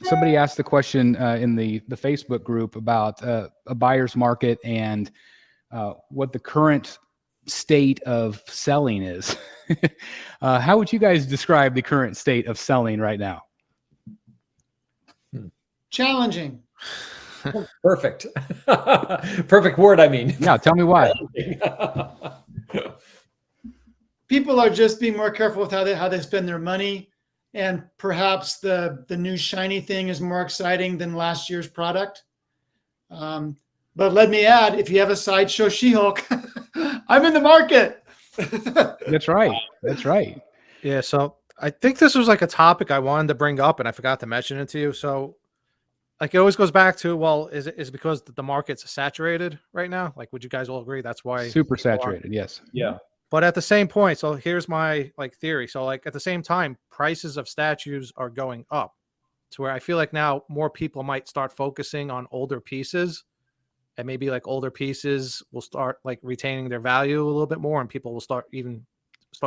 somebody asked the question in the Facebook group about a buyer's market and what the current state of selling is. How would you guys describe the current state of selling right now? Challenging. Perfect. Perfect word, I mean. Yeah, tell me why. People are just being more careful with how they spend their money, and perhaps the new shiny thing is more exciting than last year's product. But let me add, if you have a Sideshow She-Hulk, I'm in the market. That's right. That's right. Yeah, so I think this was like a topic I wanted to bring up, and I forgot to mention it to you. So, like, it always goes back to, well, is it because the market's saturated right now? Like, would you guys all agree that's why? Super saturated, yes. Yeah. But at the same point, so here's my theory. So, like, at the same time, prices of statues are going up to where I feel like now more people might start focusing on older pieces, and maybe like older pieces will start like retaining their value a little bit more, and people will start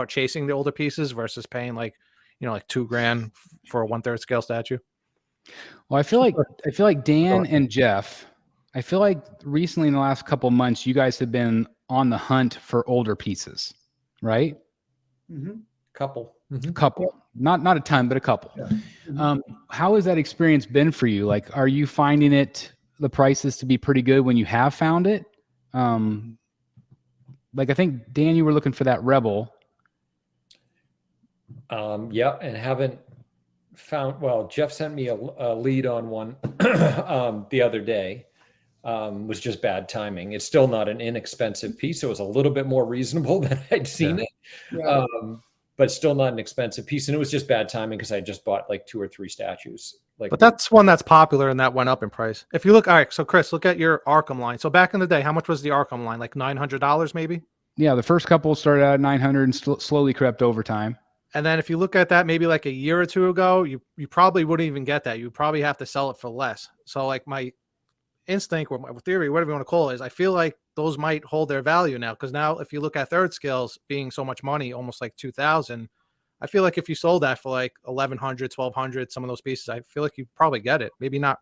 chasing the older pieces versus paying like $2,000 for a 1/3 scale statue. Well, I feel like Dan and Jeff, I feel like recently in the last couple months, you guys have been on the hunt for older pieces, right? Mm-hmm. Couple. Mm-hmm. Couple, not a ton, but a couple. Yeah. Mm-hmm. How has that experience been for you? Like, are you finding the prices to be pretty good when you have found it? Like, I think Dan, you were looking for that Rebel. Yeah, and haven't found. Well, Jeff sent me a lead on one the other day. Was just bad timing. It's still not an inexpensive piece. So it was a little bit more reasonable than I'd seen it. Yeah. But still not an expensive piece. And it was just bad timing because I just bought like 2 or 3 statues. Like, But that's one that's popular and that went up in price. If you look, all right, so Chris, look at your Arkham line. So back in the day, how much was the Arkham line? Like $900 maybe? Yeah, the first couple started out at 900 and slowly crept over time. And then if you look at that maybe like a year or two ago, you probably wouldn't even get that. You probably have to sell it for less. So like my instinct or my theory, whatever you want to call it, is I feel like those might hold their value now. Because now if you look at third scales being so much money, almost like 2,000, I feel like if you sold that for like 1,100, 1,200, some of those pieces, I feel like you probably get it. Maybe not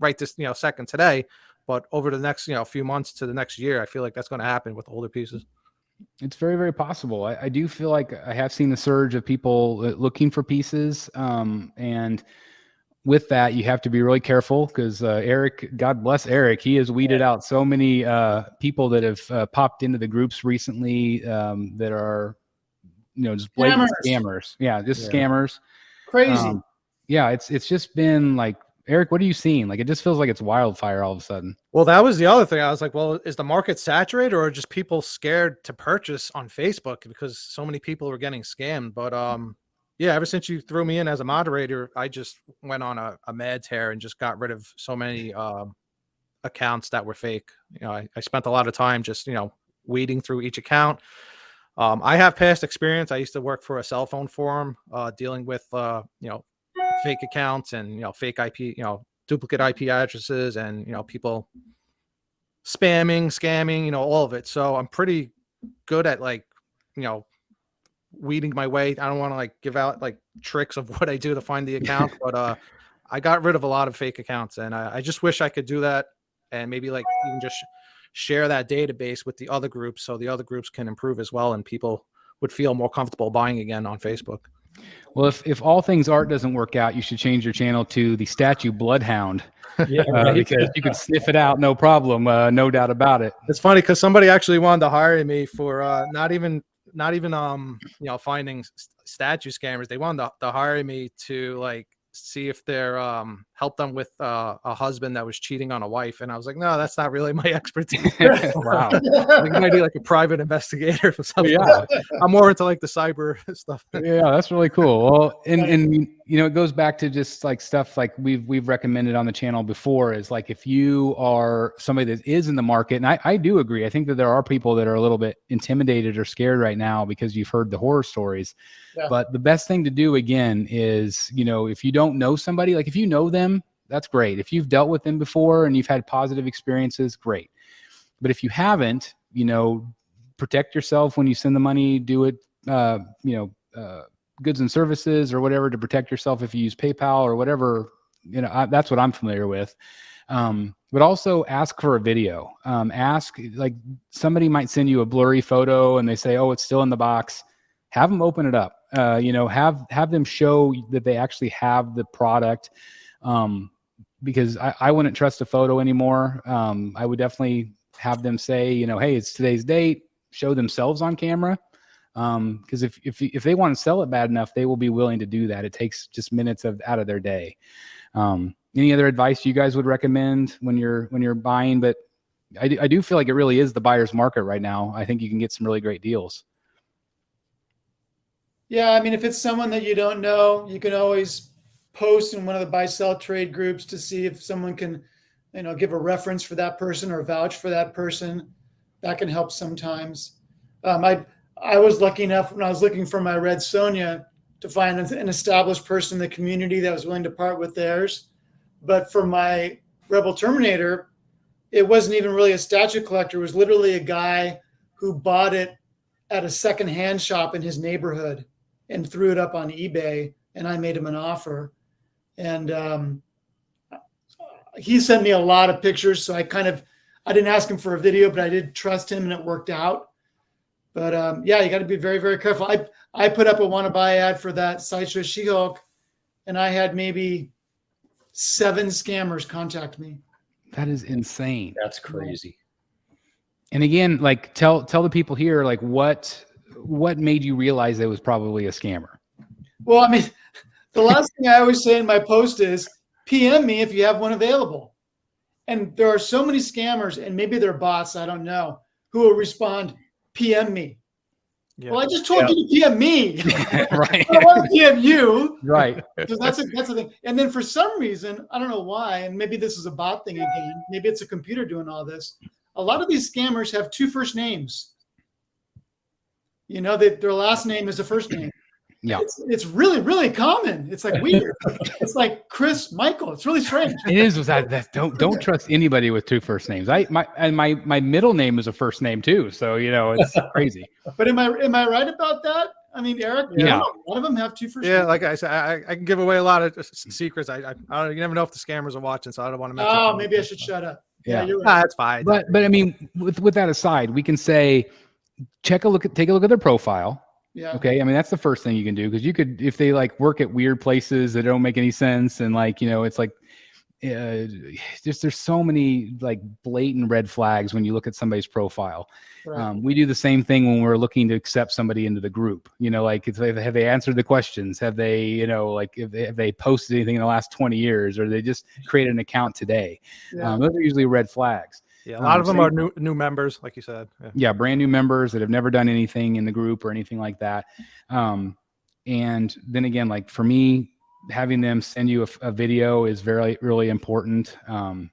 right this second today, but over the next few months to the next year, I feel like that's going to happen with older pieces. It's very, very possible. I do feel like I have seen the surge of people looking for pieces. And with that, you have to be really careful because Eric, God bless Eric, he has weeded out so many people that have popped into the groups recently that are, just blatant scammers. Yeah, just scammers. Crazy. Yeah, it's just been like, Eric, what are you seeing? Like, it just feels like it's wildfire all of a sudden. Well, that was the other thing. I was like, well, is the market saturated or are just people scared to purchase on Facebook because so many people were getting scammed? But yeah, ever since you threw me in as a moderator, I just went on a mad tear and just got rid of so many accounts that were fake. I spent a lot of time just, weeding through each account. I have past experience. I used to work for a cell phone forum dealing with, fake accounts and, fake IP, duplicate IP addresses and, people scamming, all of it. So I'm pretty good at weeding my way. I don't want to give out tricks of what I do to find the account, but I got rid of a lot of fake accounts and I just wish I could do that and maybe even just share that database with the other groups so the other groups can improve as well and people would feel more comfortable buying again on Facebook. Well, if all things art doesn't work out, you should change your channel to the Statue Bloodhound. Yeah, right. Because you can sniff it out, no problem, no doubt about it. It's funny because somebody actually wanted to hire me for not even finding statue scammers. They wanted to hire me to see if they're help them with a husband that was cheating on a wife, and I was like, no, that's not really my expertise. Wow. I might be a private investigator for something. Yeah. I'm more into the cyber stuff. Yeah, that's really cool. Well, and it goes back to just stuff we've recommended on the channel before is if you are somebody that is in the market, and I do agree. I think that there are people that are a little bit intimidated or scared right now because you've heard the horror stories. Yeah. But the best thing to do again is, if you don't know somebody, if you know them, that's great. If you've dealt with them before and you've had positive experiences, great. But if you haven't, protect yourself when you send the money, do it, goods and services or whatever to protect yourself if you use PayPal or whatever that's what I'm familiar with. But also ask for a video. Ask, like, somebody might send you a blurry photo and they say, oh, it's still in the box. Have them open it up. Have them show that they actually have the product. Because I wouldn't trust a photo anymore. I would definitely have them say, hey, it's today's date, show themselves on camera. Because if they want to sell it bad enough, they will be willing to do that. It takes just minutes out of their day. Any other advice you guys would recommend when you're buying? But I do feel like it really is the buyer's market right now. I think you can get some really great deals. Yeah, I mean, if it's someone that you don't know, you can always post in one of the buy sell trade groups to see if someone can, give a reference for that person or vouch for that person. That can help sometimes. I was lucky enough when I was looking for my Red Sonja to find an established person in the community that was willing to part with theirs. But for my Rebel Terminator, it wasn't even really a statue collector. It was literally a guy who bought it at a secondhand shop in his neighborhood and threw it up on eBay, and I made him an offer. And he sent me a lot of pictures, so I didn't ask him for a video, but I did trust him, and it worked out. But yeah, you got to be very, very careful. I put up a want to buy ad for that Sideshow She-Hulk, and I had maybe 7 scammers contact me. That is insane. That's crazy. And again, like, tell the people here, like, what made you realize it was probably a scammer? Well, I mean, the last thing I always say in my post is PM me if you have one available. And there are so many scammers, and maybe they're bots, I don't know, who will respond, PM me. Yeah. Well, I just told you to PM me. Right. I don't want to PM you. Right. So that's the thing. And then for some reason, I don't know why, and maybe this is a bot thing again. Maybe it's a computer doing all this. A lot of these scammers have 2 first names. Their last name is a first name. Yeah. It's really, really common. It's like weird. It's like Chris Michael. It's really strange. It is that don't trust anybody with 2 first names. My middle name is a first name too. So, it's crazy. But am I right about that? I mean, Eric, yeah. A lot of them have 2 first names. Yeah, like I said, I can give away a lot of secrets. I don't, you never know if the scammers are watching, so I don't want to mention. Oh, maybe I should shut up. Yeah, you're right. That's fine. But I mean, with that aside, we can say, take a look at their profile. Yeah. Okay. I mean, that's the first thing you can do, because you could, if they like work at weird places that don't make any sense, and like, it's like, there's so many like blatant red flags when you look at somebody's profile. Right. We do the same thing when we're looking to accept somebody into the group. Like, have they answered the questions? Have they, have they posted anything in the last 20 years, or they just created an account today? Yeah. Those are usually red flags. Yeah, a lot of them are new members, like you said. Yeah, brand new members that have never done anything in the group or anything like that. And then again, like for me, having them send you a video is very, really important. I don't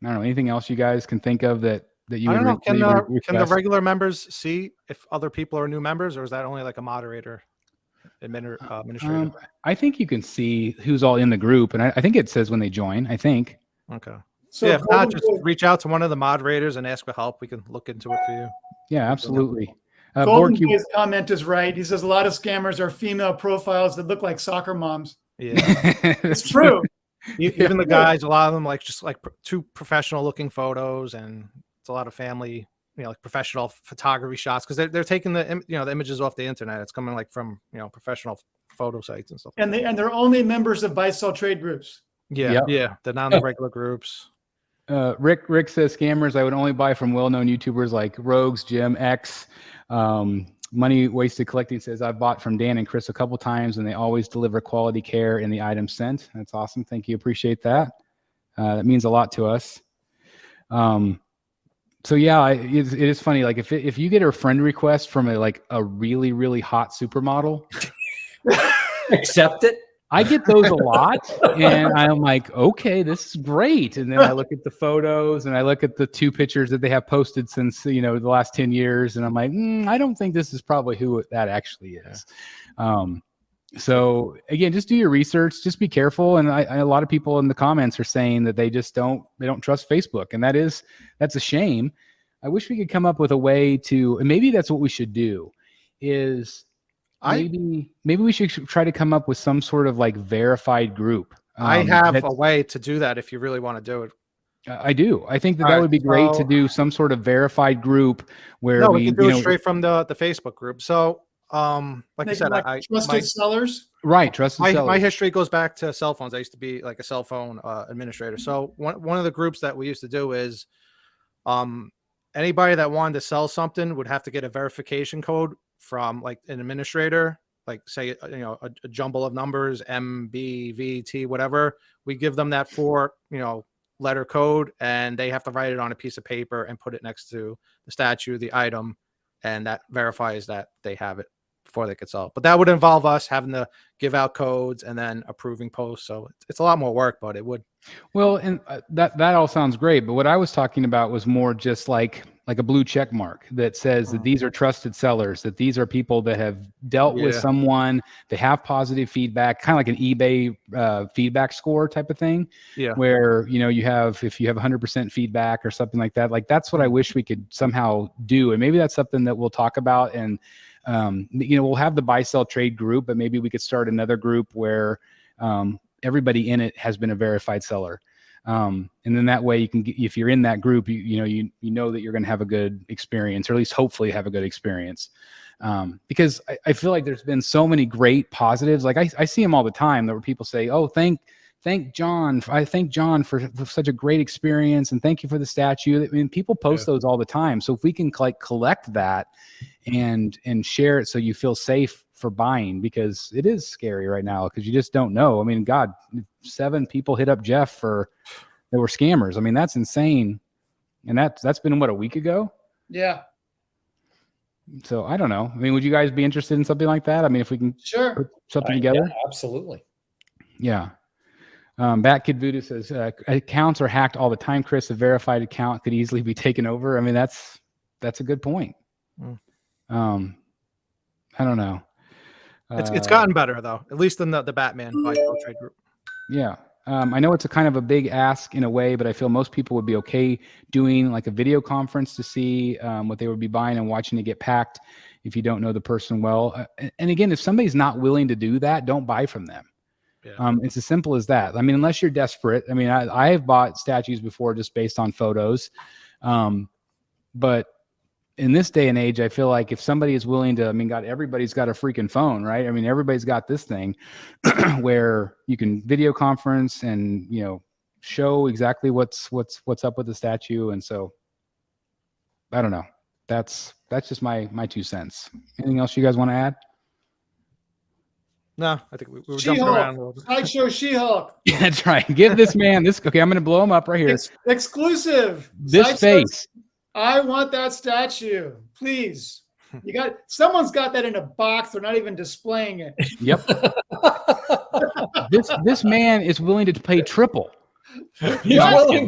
know, anything else you guys can think of that you would? I don't know. Can the regular members see if other people are new members, or is that only like a moderator, administrator? I think you can see who's all in the group, and I think it says when they join. I think. Okay. So yeah, if not, just reach out to one of the moderators and ask for help. We can look into it for you. Yeah, absolutely. His comment is right. He says a lot of scammers are female profiles that look like soccer moms. Yeah, it's true. Even the guys, a lot of them like just like 2 professional looking photos, and it's a lot of family, like professional photography shots, because they're taking the the images off the internet. It's coming like from professional photo sites and stuff. And they're only members of buy sell trade groups. Yeah, yeah, they're not in the regular groups. Rick says scammers I would only buy from well-known YouTubers like Rogues, Jim, X. Money Wasted Collecting says I've bought from Dan and Chris a couple times, and they always deliver quality care in the item sent. That's awesome. Thank you. Appreciate that. That means a lot to us. So yeah, it is funny. Like if you get a friend request from a really, really hot supermodel, accept it. I get those a lot, and I'm like, okay, this is great. And then I look at the photos, and I look at the 2 pictures that they have posted since the last 10 years, and I'm like, I don't think this is probably who that actually is. So again, just do your research. Just be careful. And a lot of people in the comments are saying that they don't trust Facebook, and that's a shame. I wish we could come up with a way to, and maybe that's what we should do. Maybe we should try to come up with some sort of like verified group. I have that's- a way to do that if you really want to do it. I do. I think that All that right, would be great to so- do some sort of verified group where No, we, we can do it straight from the Facebook group. So, like I Make said, them like trusted sellers. right, trusted my sellers. history goes back to cell phones. I used to be like a cell phone administrator. So one of the groups that we used to do is anybody that wanted to sell something would have to get a verification code from like an administrator, like say a jumble of numbers, M, B, V, T, whatever. We give them that 4 letter code, and they have to write it on a piece of paper and put it next to the statue, the item, and that verifies that they have it before they could sell. But that would involve us having to give out codes and then approving posts. So it's a lot more work, but it would. Well, and that all sounds great, but what I was talking about was more just like a blue check mark that says that these are trusted sellers, that these are people that have dealt with someone, they have positive feedback, kind of like an eBay feedback score type of thing. Yeah. Where you have, if you have 100% feedback or something like that, like that's what I wish we could somehow do, and maybe that's something that we'll talk about. And we'll have the buy sell trade group, but maybe we could start another group where everybody in it has been a verified seller. And then that way you can get, if you're in that group, you know that you're going to have a good experience, or at least hopefully have a good experience. Because I feel like there's been so many great positives. Like I see them all the time, that where people say, oh, thank John. I thank John for such a great experience. And thank you for the statue. I mean, people post those all the time. So if we can collect that and share it, so you feel safe for buying, because it is scary right now, because you just don't know. I mean, God, 7 people hit up Jeff that were scammers. I mean, that's insane. And that's been what, a week ago? Yeah. So I don't know. I mean, would you guys be interested in something like that? I mean, if we can put something together? Yeah, absolutely. Yeah. Bat Kid Voodoo says accounts are hacked all the time, Chris. A verified account could easily be taken over. I mean, that's a good point. I don't know. It's gotten better though, at least in the Batman buy sell trade group. Yeah. I know it's a kind of a big ask in a way, but I feel most people would be okay doing like a video conference to see what they would be buying and watching it get packed if you don't know the person well. And again, if somebody's not willing to do that, don't buy from them. Yeah. It's as simple as that. I mean, unless you're desperate. I mean, I have bought statues before just based on photos. But in this day and age, I feel like if somebody is willing to, I mean, God, everybody's got a freaking phone, right? I mean, everybody's got this thing where you can video conference and, show exactly what's up with the statue. And so I don't know. That's just my 2 cents. Anything else you guys want to add? No, I think we were jumping around a little bit. Sideshow She-Hulk. Yeah, that's right. Give this man this. Okay, I'm going to blow him up right here. Exclusive. This face. I want that statue, please. Someone's got that in a box. They're not even displaying it. Yep. This man is willing to pay triple. I'm willing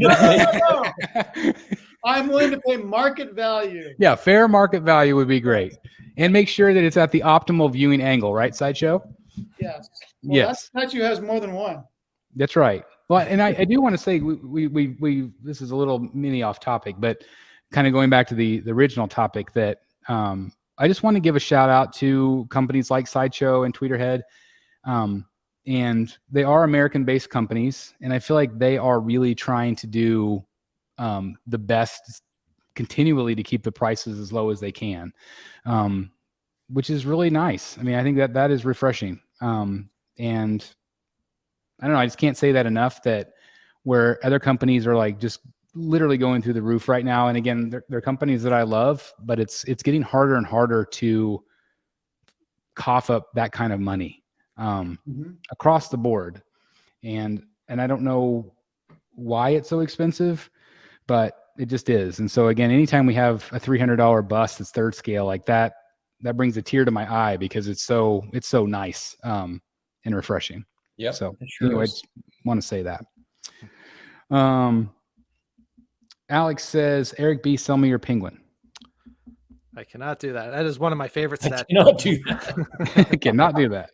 to pay market value. Yeah, fair market value would be great, and make sure that it's at the optimal viewing angle, right, Sideshow? Yes. Well, yes. That statue has more than one. That's right. Well, and I do want to say we this is a little mini off topic, but kind of going back to the original topic, that I just want to give a shout out to companies like Sideshow and Tweeterhead. And they are American-based companies, and I feel like they are really trying to do the best continually to keep the prices as low as they can, which is really nice. I mean, I think that is refreshing. And I don't know, I just can't say that enough, that where other companies are like just literally going through the roof right now. And again, they're companies that I love, but it's getting harder and harder to cough up that kind of money across the board. And I don't know why it's so expensive, but it just is. And so again, anytime we have a $300 bust that's third scale like that, that brings a tear to my eye, because it's so nice and refreshing. Yeah. So anyway, I just want to say that. Alex says, Eric B, sell me your penguin. I cannot do that. That is one of my favorite stats. I cannot do that. I cannot do that.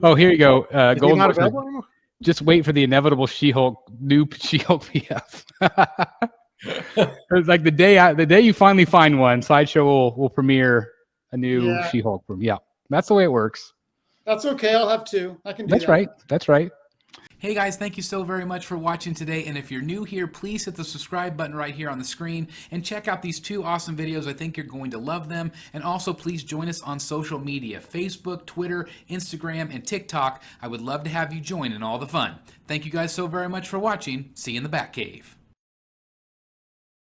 Oh, here you go. Golden not available anymore? Just wait for the inevitable new She-Hulk PF. It's like the day you finally find one, Sideshow will premiere a new She-Hulk. Yeah, that's the way it works. That's okay. I'll have 2. I can do that. That's right. Hey guys, thank you so very much for watching today. And if you're new here, please hit the subscribe button right here on the screen and check out these 2 awesome videos. I think you're going to love them. And also please join us on social media, Facebook, Twitter, Instagram, and TikTok. I would love to have you join in all the fun. Thank you guys so very much for watching. See you in the Batcave.